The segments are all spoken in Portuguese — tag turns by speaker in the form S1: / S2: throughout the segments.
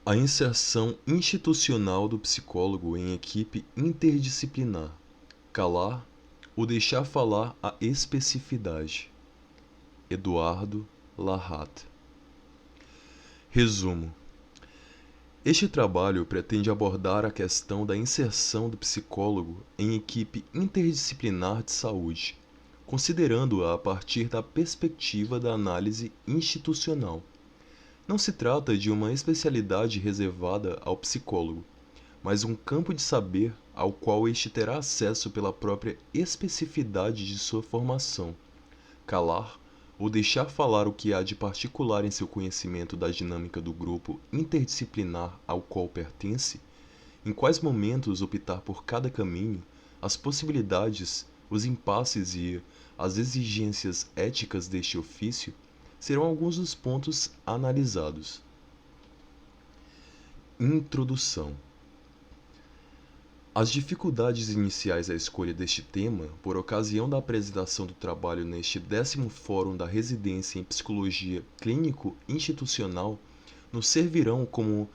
S1: A inserção institucional do psicólogo em equipe interdisciplinar. Calar ou deixar falar a especificidade. Eduardo Larrate. Resumo. Este trabalho pretende abordar a questão da inserção do psicólogo em equipe interdisciplinar de saúde, considerando-a a partir da perspectiva da análise institucional. Não se trata de uma especialidade reservada ao psicólogo, mas um campo de saber ao qual este terá acesso pela própria especificidade de sua formação. Calar ou deixar falar o que há de particular em seu conhecimento da dinâmica do grupo interdisciplinar ao qual pertence, em quais momentos optar por cada caminho, as possibilidades, os impasses e as exigências éticas deste ofício, serão alguns dos pontos analisados. Introdução. As dificuldades iniciais à escolha deste tema, por ocasião da apresentação do trabalho neste 10º Fórum da Residência em Psicologia Clínico-Institucional, nos servirão como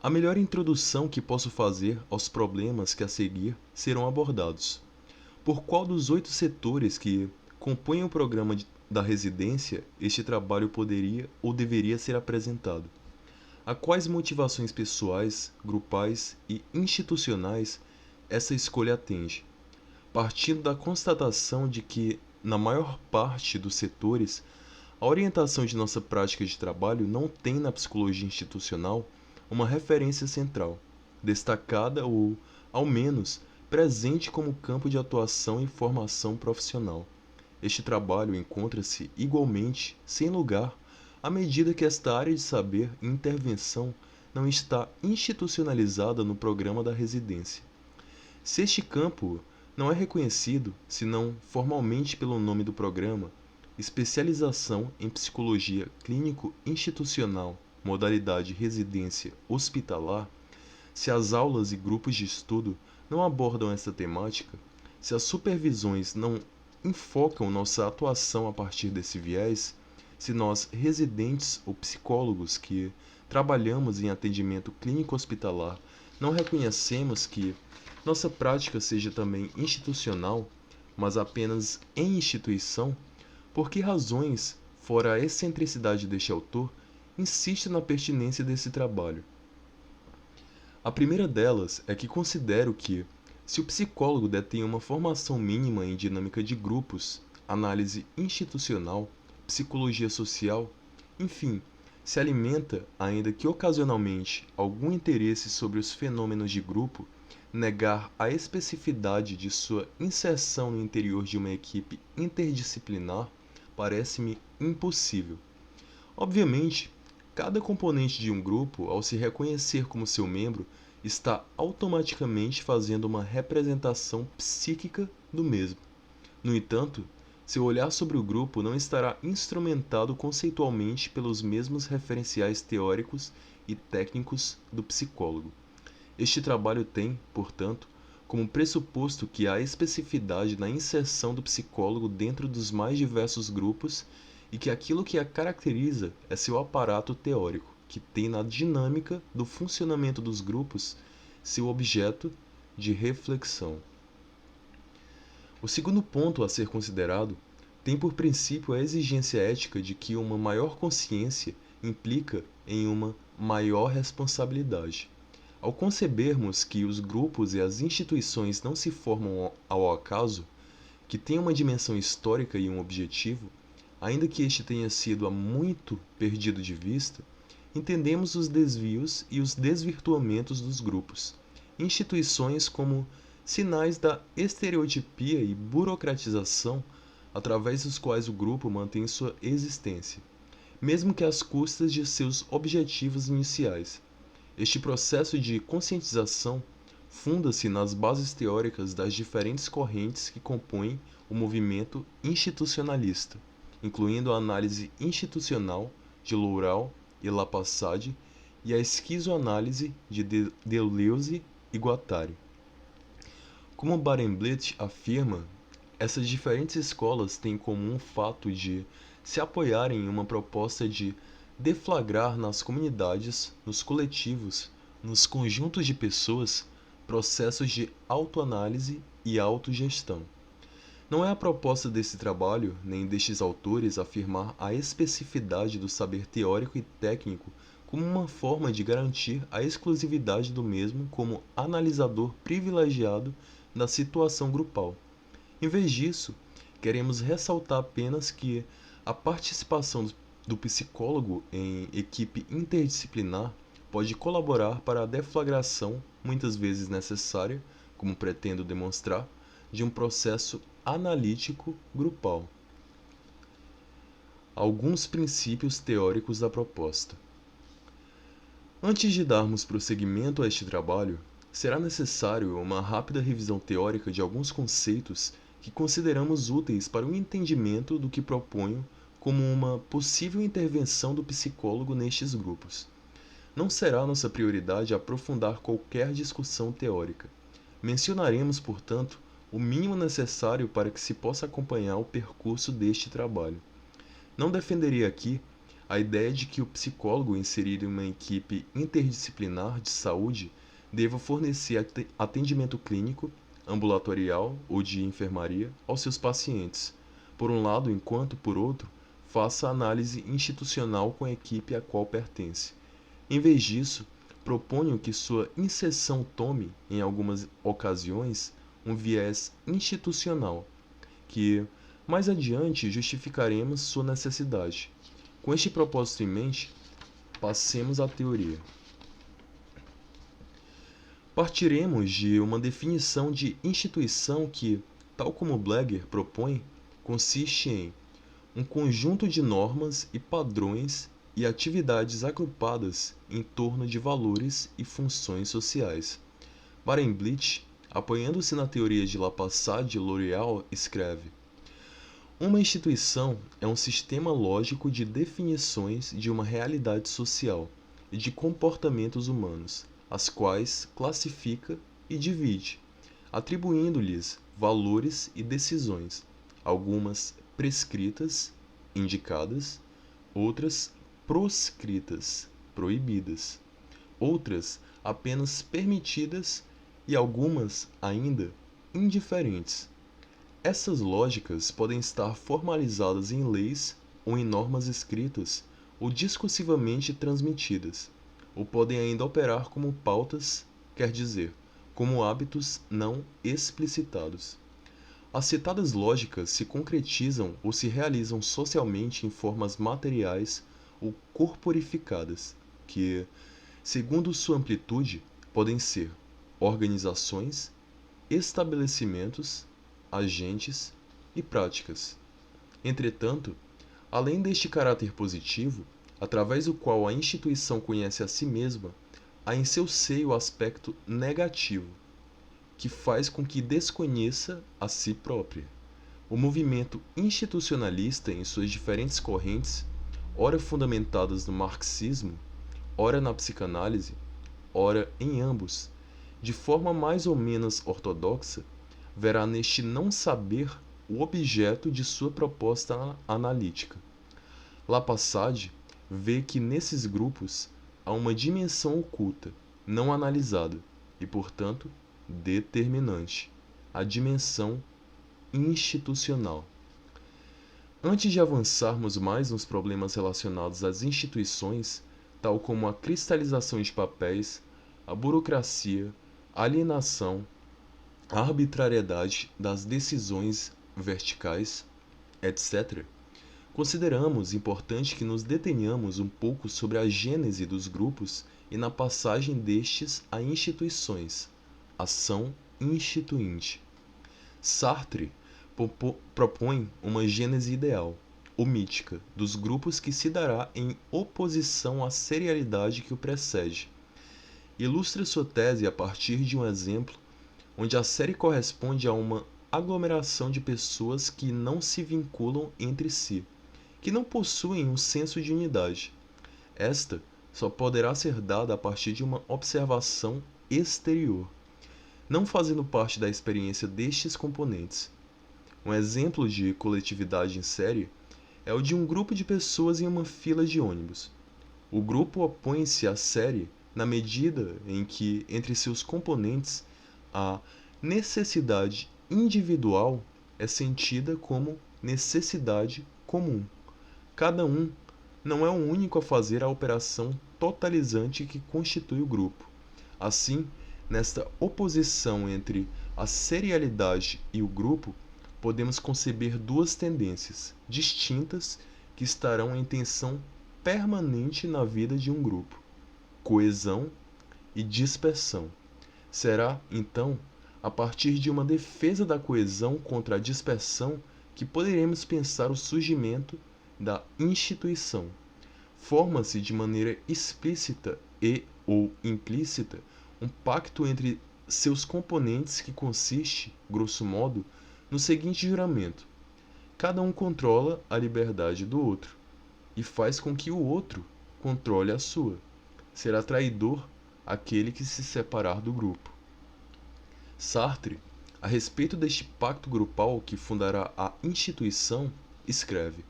S1: a melhor introdução que posso fazer aos problemas que a seguir serão abordados. Por qual dos 8 setores que compõem o programa da residência este trabalho poderia ou deveria ser apresentado? A quais motivações pessoais, grupais e institucionais essa escolha atende? Partindo da constatação de que, na maior parte dos setores, a orientação de nossa prática de trabalho não tem na psicologia institucional uma referência central, destacada ou, ao menos, presente como campo de atuação e formação profissional. Este trabalho encontra-se, igualmente, sem lugar, à medida que esta área de saber e intervenção não está institucionalizada no programa da residência. Se este campo não é reconhecido, senão formalmente pelo nome do programa, Especialização em Psicologia Clínico-Institucional, modalidade residência hospitalar, se as aulas e grupos de estudo não abordam essa temática, se as supervisões não enfocam nossa atuação a partir desse viés, se nós, residentes ou psicólogos que trabalhamos em atendimento clínico-hospitalar, não reconhecemos que nossa prática seja também institucional, mas apenas em instituição, por que razões, fora a excentricidade deste autor, insiste na pertinência desse trabalho? A primeira delas é que considero que, se o psicólogo detém uma formação mínima em dinâmica de grupos, análise institucional, psicologia social, enfim, se alimenta, ainda que ocasionalmente, algum interesse sobre os fenômenos de grupo, negar a especificidade de sua inserção no interior de uma equipe interdisciplinar parece-me impossível. Obviamente, cada componente de um grupo, ao se reconhecer como seu membro, está automaticamente fazendo uma representação psíquica do mesmo. No entanto, seu olhar sobre o grupo não estará instrumentado conceitualmente pelos mesmos referenciais teóricos e técnicos do psicólogo. Este trabalho tem, portanto, como pressuposto que há especificidade na inserção do psicólogo dentro dos mais diversos grupos e que aquilo que a caracteriza é seu aparato teórico, que tem na dinâmica do funcionamento dos grupos seu objeto de reflexão. O segundo ponto a ser considerado tem por princípio a exigência ética de que uma maior consciência implica em uma maior responsabilidade. Ao concebermos que os grupos e as instituições não se formam ao acaso, que têm uma dimensão histórica e um objetivo, ainda que este tenha sido há muito perdido de vista, entendemos os desvios e os desvirtuamentos dos grupos, instituições como sinais da estereotipia e burocratização através dos quais o grupo mantém sua existência, mesmo que às custas de seus objetivos iniciais. Este processo de conscientização funda-se nas bases teóricas das diferentes correntes que compõem o movimento institucionalista, incluindo a análise institucional de Loural e Lapasade e a esquizoanálise de Deleuze e Guattari. Como Barenblatt afirma, essas diferentes escolas têm em comum o fato de se apoiarem em uma proposta de deflagrar nas comunidades, nos coletivos, nos conjuntos de pessoas, processos de autoanálise e autogestão. Não é a proposta desse trabalho, nem destes autores, afirmar a especificidade do saber teórico e técnico como uma forma de garantir a exclusividade do mesmo como analisador privilegiado da situação grupal. Em vez disso, queremos ressaltar apenas que a participação do psicólogo em equipe interdisciplinar pode colaborar para a deflagração, muitas vezes necessária, como pretendo demonstrar, de um processo analítico grupal. Alguns princípios teóricos da proposta. Antes de darmos prosseguimento a este trabalho, será necessário uma rápida revisão teórica de alguns conceitos que consideramos úteis para o entendimento do que proponho como uma possível intervenção do psicólogo nestes grupos. Não será nossa prioridade aprofundar qualquer discussão teórica. Mencionaremos, portanto, o mínimo necessário para que se possa acompanhar o percurso deste trabalho. Não defenderia aqui a ideia de que o psicólogo inserido em uma equipe interdisciplinar de saúde deva fornecer atendimento clínico, ambulatorial ou de enfermaria aos seus pacientes, por um lado, enquanto, por outro, faça análise institucional com a equipe a qual pertence. Em vez disso, proponho que sua inserção tome, em algumas ocasiões, um viés institucional, que, mais adiante, justificaremos sua necessidade. Com este propósito em mente, passemos à teoria. Partiremos de uma definição de instituição que, tal como Blagger propõe, consiste em um conjunto de normas e padrões e atividades agrupadas em torno de valores e funções sociais. Barenblith, apoiando-se na teoria de Lappassade e L'Oréal, escreve: uma instituição é um sistema lógico de definições de uma realidade social e de comportamentos humanos, as quais classifica e divide, atribuindo-lhes valores e decisões, algumas prescritas, indicadas, outras proscritas, proibidas, outras apenas permitidas e algumas ainda indiferentes. Essas lógicas podem estar formalizadas em leis ou em normas escritas ou discursivamente transmitidas, ou podem ainda operar como pautas, quer dizer, como hábitos não explicitados. As citadas lógicas se concretizam ou se realizam socialmente em formas materiais ou corporificadas, que, segundo sua amplitude, podem ser organizações, estabelecimentos, agentes e práticas. Entretanto, além deste caráter positivo, através do qual a instituição conhece a si mesma, há em seu seio o aspecto negativo, que faz com que desconheça a si própria. O movimento institucionalista em suas diferentes correntes, ora fundamentadas no marxismo, ora na psicanálise, ora em ambos, de forma mais ou menos ortodoxa, verá neste não saber o objeto de sua proposta analítica. Lappassade vê que nesses grupos há uma dimensão oculta, não analisada, e, portanto, determinante, a dimensão institucional. Antes de avançarmos mais nos problemas relacionados às instituições, tal como a cristalização de papéis, a burocracia, a alienação, a arbitrariedade das decisões verticais, etc., consideramos importante que nos detenhamos um pouco sobre a gênese dos grupos e na passagem destes a instituições, ação instituinte. Sartre propõe uma gênese ideal, ou mítica, dos grupos que se dará em oposição à serialidade que o precede. Ilustra sua tese a partir de um exemplo onde a série corresponde a uma aglomeração de pessoas que não se vinculam entre si, que não possuem um senso de unidade. Esta só poderá ser dada a partir de uma observação exterior, não fazendo parte da experiência destes componentes. Um exemplo de coletividade em série é o de um grupo de pessoas em uma fila de ônibus. O grupo opõe-se à série na medida em que, entre seus componentes, a necessidade individual é sentida como necessidade comum. Cada um não é o único a fazer a operação totalizante que constitui o grupo. Assim, nesta oposição entre a serialidade e o grupo, podemos conceber duas tendências distintas que estarão em tensão permanente na vida de um grupo: coesão e dispersão. Será, então, a partir de uma defesa da coesão contra a dispersão que poderemos pensar o surgimento da instituição. Forma-se de maneira explícita e ou implícita um pacto entre seus componentes que consiste, grosso modo, no seguinte juramento: cada um controla a liberdade do outro e faz com que o outro controle a sua. Será traidor aquele que se separar do grupo. Sartre, a respeito deste pacto grupal que fundará a instituição, escreve: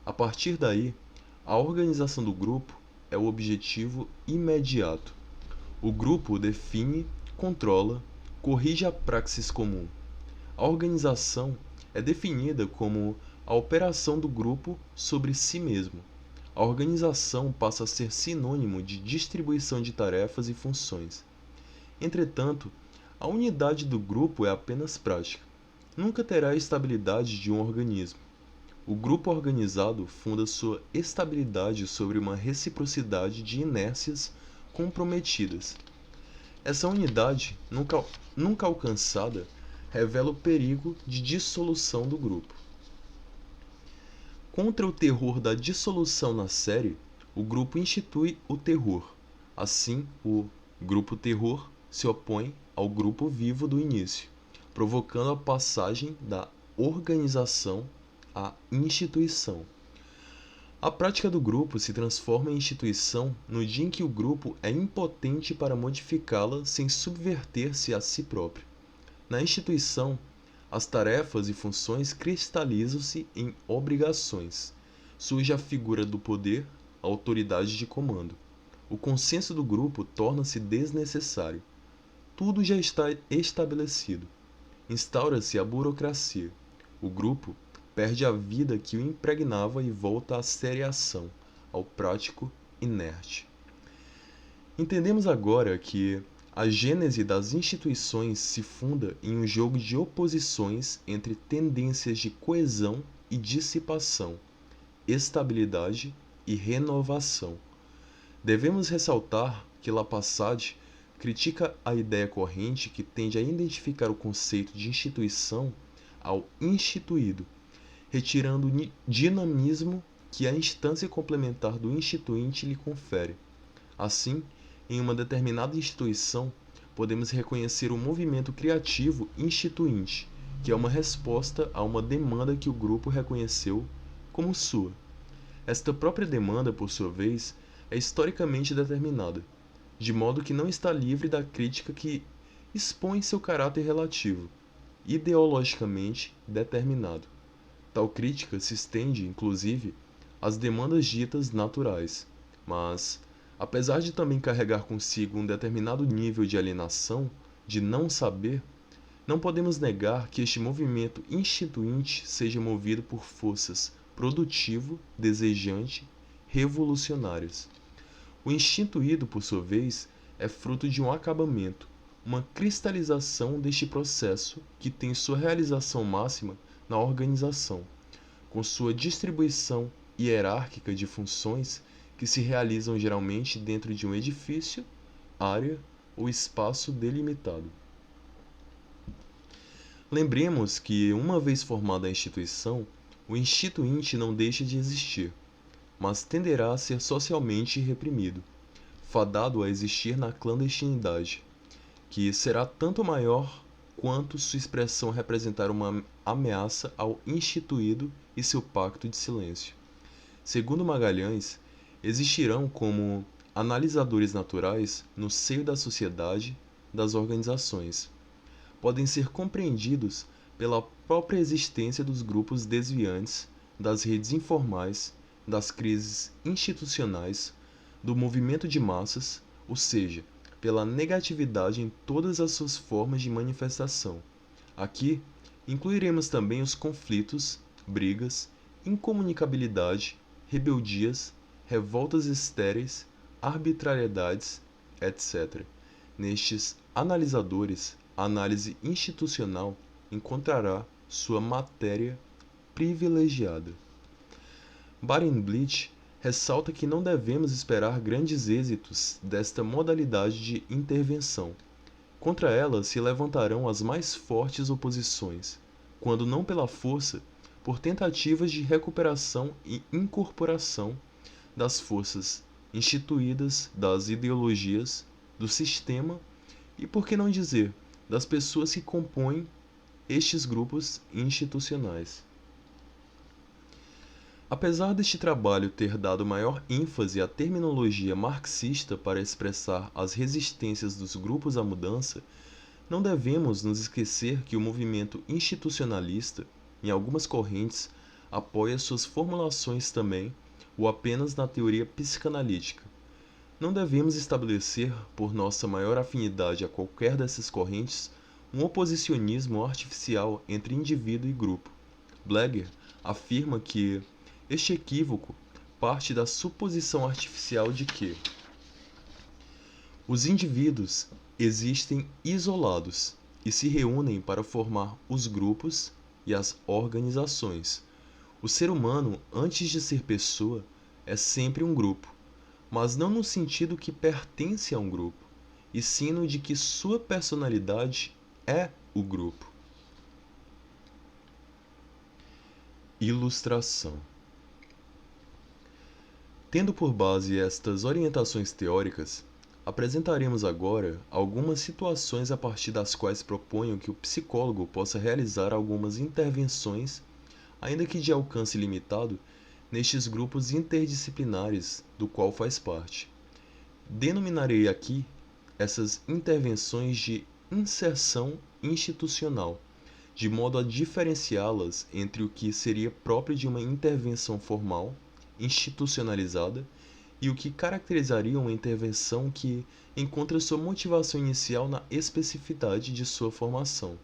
S1: a partir daí, a organização do grupo é o objetivo imediato. O grupo define, controla, corrige a praxis comum. A organização é definida como a operação do grupo sobre si mesmo. A organização passa a ser sinônimo de distribuição de tarefas e funções. Entretanto, a unidade do grupo é apenas prática. Nunca terá a estabilidade de um organismo. O grupo organizado funda sua estabilidade sobre uma reciprocidade de inércias comprometidas. Essa unidade, nunca alcançada, revela o perigo de dissolução do grupo. Contra o terror da dissolução na série, o grupo institui o terror. Assim, o grupo terror se opõe ao grupo vivo do início, provocando a passagem da organização à instituição. A prática do grupo se transforma em instituição no dia em que o grupo é impotente para modificá-la sem subverter-se a si próprio. Na instituição, as tarefas e funções cristalizam-se em obrigações. Surge a figura do poder, a autoridade de comando. O consenso do grupo torna-se desnecessário. Tudo já está estabelecido. Instaura-se a burocracia. O grupo perde a vida que o impregnava e volta à seriação, ao prático inerte. Entendemos agora que a gênese das instituições se funda em um jogo de oposições entre tendências de coesão e dissipação, estabilidade e renovação. Devemos ressaltar que Lapasade critica a ideia corrente que tende a identificar o conceito de instituição ao instituído, retirando o dinamismo que a instância complementar do instituinte lhe confere. Assim, em uma determinada instituição, podemos reconhecer o movimento criativo instituinte, que é uma resposta a uma demanda que o grupo reconheceu como sua. Esta própria demanda, por sua vez, é historicamente determinada, de modo que não está livre da crítica que expõe seu caráter relativo, ideologicamente determinado. Tal crítica se estende, inclusive, às demandas ditas naturais, mas, apesar de também carregar consigo um determinado nível de alienação, de não saber, não podemos negar que este movimento instituinte seja movido por forças produtivo, desejante, revolucionárias. O instituído, por sua vez, é fruto de um acabamento, uma cristalização deste processo que tem sua realização máxima na organização, com sua distribuição hierárquica de funções que se realizam geralmente dentro de um edifício, área ou espaço delimitado. Lembremos que, uma vez formada a instituição, o instituinte não deixa de existir, mas tenderá a ser socialmente reprimido, fadado a existir na clandestinidade, que será tanto maior quanto sua expressão representar uma ameaça ao instituído e seu pacto de silêncio. Segundo Magalhães, existirão como analisadores naturais no seio da sociedade, das organizações. Podem ser compreendidos pela própria existência dos grupos desviantes, das redes informais, das crises institucionais, do movimento de massas, ou seja, pela negatividade em todas as suas formas de manifestação. Aqui, incluiremos também os conflitos, brigas, incomunicabilidade, rebeldias, revoltas estéreis, arbitrariedades, etc. Nestes analisadores, a análise institucional encontrará sua matéria privilegiada. Barenblit ressalta que não devemos esperar grandes êxitos desta modalidade de intervenção. Contra ela se levantarão as mais fortes oposições, quando não pela força, por tentativas de recuperação e incorporação das forças instituídas, das ideologias, do sistema e, por que não dizer, das pessoas que compõem estes grupos institucionais. Apesar deste trabalho ter dado maior ênfase à terminologia marxista para expressar as resistências dos grupos à mudança, não devemos nos esquecer que o movimento institucionalista, em algumas correntes, apoia suas formulações também, ou apenas na teoria psicanalítica. Não devemos estabelecer, por nossa maior afinidade a qualquer dessas correntes, um oposicionismo artificial entre indivíduo e grupo. Bleger afirma que este equívoco parte da suposição artificial de que os indivíduos existem isolados e se reúnem para formar os grupos e as organizações. O ser humano, antes de ser pessoa, é sempre um grupo, mas não no sentido que pertence a um grupo, e sim no de que sua personalidade é o grupo. Ilustração. Tendo por base estas orientações teóricas, apresentaremos agora algumas situações a partir das quais proponho que o psicólogo possa realizar algumas intervenções, ainda que de alcance limitado, nestes grupos interdisciplinares do qual faz parte. Denominarei aqui essas intervenções de inserção institucional, de modo a diferenciá-las entre o que seria próprio de uma intervenção formal, institucionalizada, e o que caracterizaria uma intervenção que encontra sua motivação inicial na especificidade de sua formação,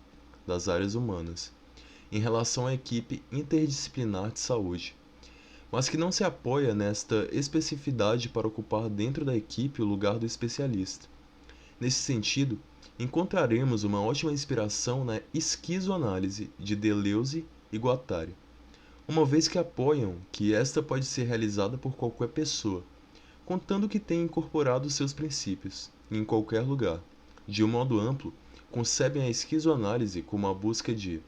S1: das áreas humanas, em relação à equipe interdisciplinar de saúde, mas que não se apoia nesta especificidade para ocupar dentro da equipe o lugar do especialista. Nesse sentido, encontraremos uma ótima inspiração na esquizoanálise de Deleuze e Guattari, uma vez que apoiam que esta pode ser realizada por qualquer pessoa, contando que tenha incorporado seus princípios, em qualquer lugar. De um modo amplo, concebem a esquizoanálise como a busca de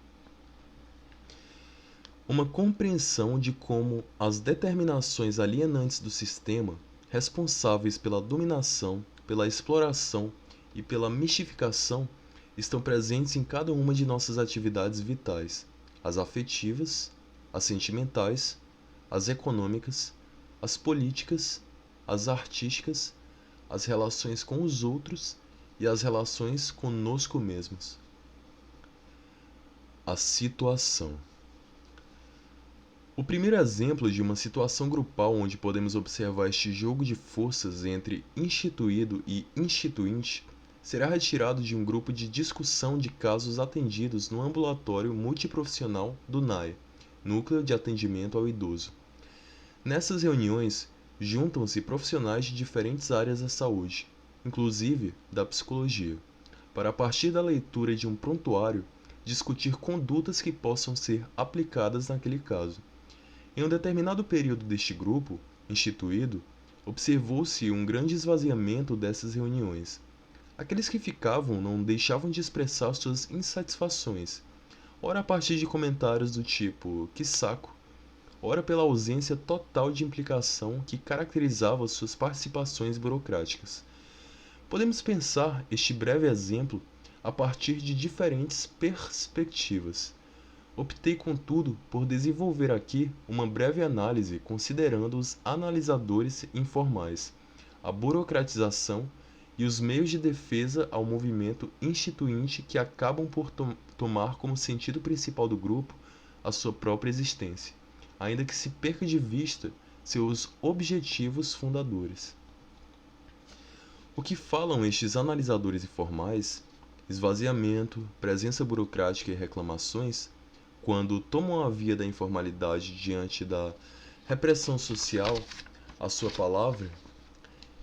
S1: uma compreensão de como as determinações alienantes do sistema, responsáveis pela dominação, pela exploração e pela mistificação, estão presentes em cada uma de nossas atividades vitais, as afetivas, as sentimentais, as econômicas, as políticas, as artísticas, as relações com os outros e as relações conosco mesmos. A situação. O primeiro exemplo de uma situação grupal onde podemos observar este jogo de forças entre instituído e instituinte será retirado de um grupo de discussão de casos atendidos no ambulatório multiprofissional do NAE, Núcleo de Atendimento ao Idoso. Nessas reuniões, juntam-se profissionais de diferentes áreas da saúde, inclusive da psicologia, para a partir da leitura de um prontuário, discutir condutas que possam ser aplicadas naquele caso. Em um determinado período deste grupo, instituído, observou-se um grande esvaziamento dessas reuniões. Aqueles que ficavam não deixavam de expressar suas insatisfações, ora a partir de comentários do tipo "que saco", ora pela ausência total de implicação que caracterizava suas participações burocráticas. Podemos pensar este breve exemplo a partir de diferentes perspectivas. Optei, contudo, por desenvolver aqui uma breve análise considerando os analisadores informais, a burocratização e os meios de defesa ao movimento instituinte que acabam por tomar como sentido principal do grupo a sua própria existência, ainda que se perca de vista seus objetivos fundadores. O que falam estes analisadores informais, esvaziamento, presença burocrática e reclamações, quando tomam a via da informalidade diante da repressão social, a sua palavra,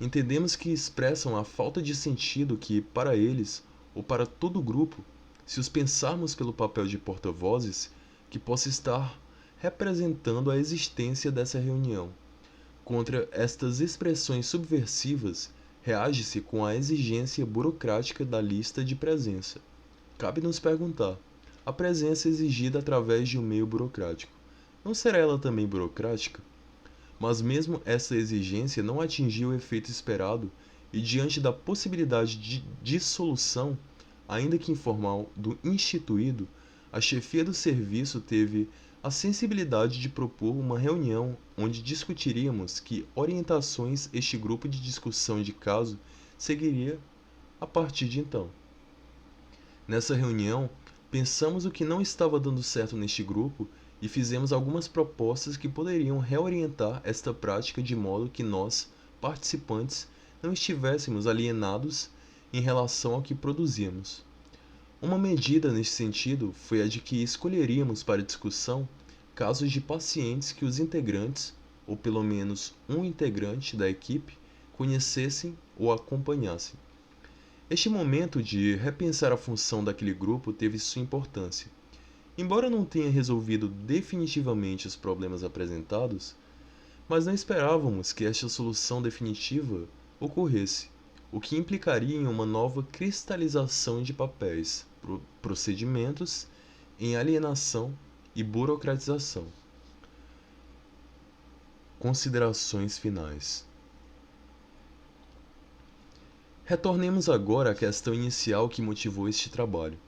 S1: entendemos que expressam a falta de sentido que, para eles, ou para todo o grupo, se os pensarmos pelo papel de porta-vozes, que possa estar representando a existência dessa reunião. Contra estas expressões subversivas, reage-se com a exigência burocrática da lista de presença. Cabe-nos perguntar: a presença exigida através de um meio burocrático, não será ela também burocrática? Mas mesmo essa exigência não atingiu o efeito esperado e, diante da possibilidade de dissolução, ainda que informal, do instituído, a chefia do serviço teve a sensibilidade de propor uma reunião onde discutiríamos que orientações este grupo de discussão de caso seguiria a partir de então. Nessa reunião, pensamos o que não estava dando certo neste grupo e fizemos algumas propostas que poderiam reorientar esta prática de modo que nós, participantes, não estivéssemos alienados em relação ao que produzíamos. Uma medida neste sentido foi a de que escolheríamos para discussão casos de pacientes que os integrantes, ou pelo menos um integrante da equipe, conhecessem ou acompanhassem. Este momento de repensar a função daquele grupo teve sua importância. Embora não tenha resolvido definitivamente os problemas apresentados, mas não esperávamos que esta solução definitiva ocorresse, o que implicaria em uma nova cristalização de papéis, procedimentos em alienação e burocratização. Considerações finais. Retornemos agora à questão inicial que motivou este trabalho.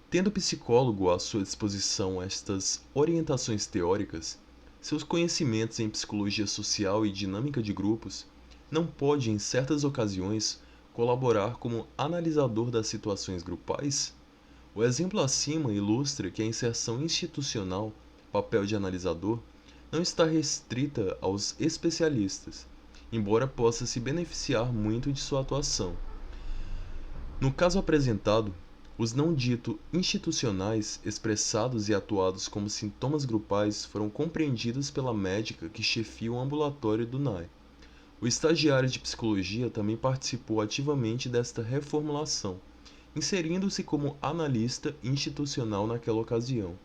S1: Tendo o psicólogo à sua disposição estas orientações teóricas, seus conhecimentos em psicologia social e dinâmica de grupos, não pode, em certas ocasiões, colaborar como analisador das situações grupais? O exemplo acima ilustra que a inserção institucional, papel de analisador, não está restrita aos especialistas, embora possa se beneficiar muito de sua atuação. No caso apresentado, os não dito institucionais, expressados e atuados como sintomas grupais, foram compreendidos pela médica que chefia o ambulatório do NAI. O estagiário de psicologia também participou ativamente desta reformulação, inserindo-se como analista institucional naquela ocasião,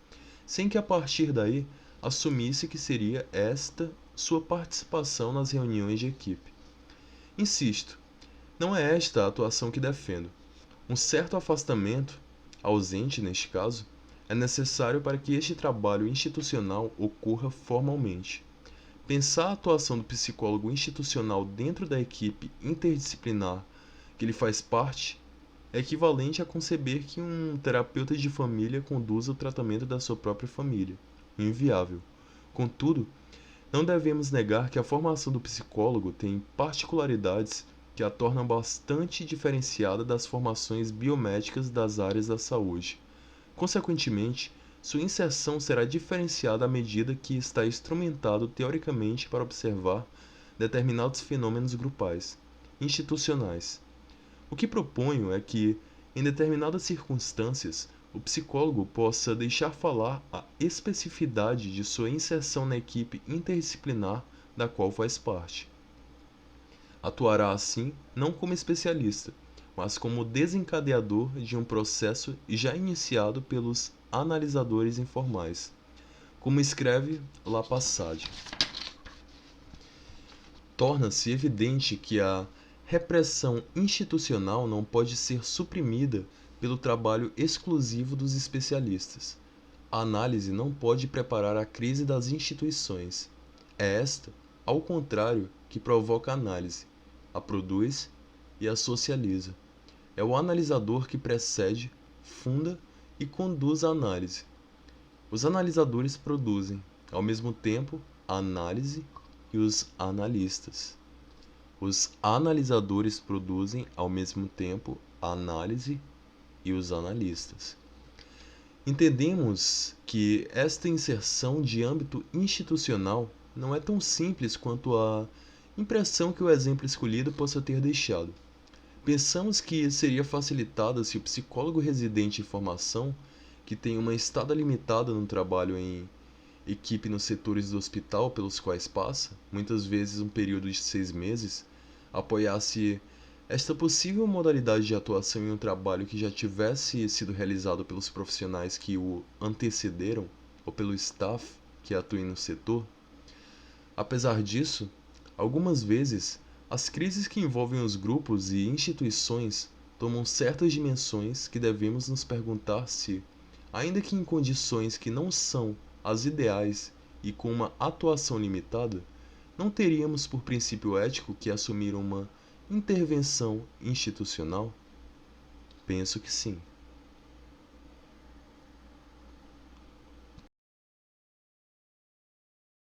S1: sem que a partir daí assumisse que seria esta sua participação nas reuniões de equipe. Insisto, não é esta a atuação que defendo. Um certo afastamento, ausente neste caso, é necessário para que este trabalho institucional ocorra formalmente. Pensar a atuação do psicólogo institucional dentro da equipe interdisciplinar que ele faz parte é equivalente a conceber que um terapeuta de família conduza o tratamento da sua própria família. Inviável. Contudo, não devemos negar que a formação do psicólogo tem particularidades que a tornam bastante diferenciada das formações biomédicas das áreas da saúde. Consequentemente, sua inserção será diferenciada à medida que está instrumentado teoricamente para observar determinados fenômenos grupais, institucionais. O que proponho é que, em determinadas circunstâncias, o psicólogo possa deixar falar a especificidade de sua inserção na equipe interdisciplinar da qual faz parte. Atuará assim não como especialista, mas como desencadeador de um processo já iniciado pelos analisadores informais, como escreve Lapassagne. Torna-se evidente que a repressão institucional não pode ser suprimida pelo trabalho exclusivo dos especialistas. A análise não pode preparar a crise das instituições. É esta, ao contrário, que provoca a análise, a produz e a socializa. É o analisador que precede, funda e conduz a análise. Os analisadores produzem, ao mesmo tempo, a análise e os analistas. Os analisadores produzem, ao mesmo tempo, a análise e os analistas. Entendemos que esta inserção de âmbito institucional não é tão simples quanto a impressão que o exemplo escolhido possa ter deixado. Pensamos que seria facilitada se o psicólogo residente em formação, que tem uma estada limitada no trabalho em equipe nos setores do hospital pelos quais passa, muitas vezes um período de 6 meses, apoiasse esta possível modalidade de atuação em um trabalho que já tivesse sido realizado pelos profissionais que o antecederam ou pelo staff que atua no setor. Apesar disso, algumas vezes as crises que envolvem os grupos e instituições tomam certas dimensões que devemos nos perguntar se, ainda que em condições que não são as ideais e com uma atuação limitada, não teríamos por princípio ético que assumir uma intervenção institucional? Penso que sim.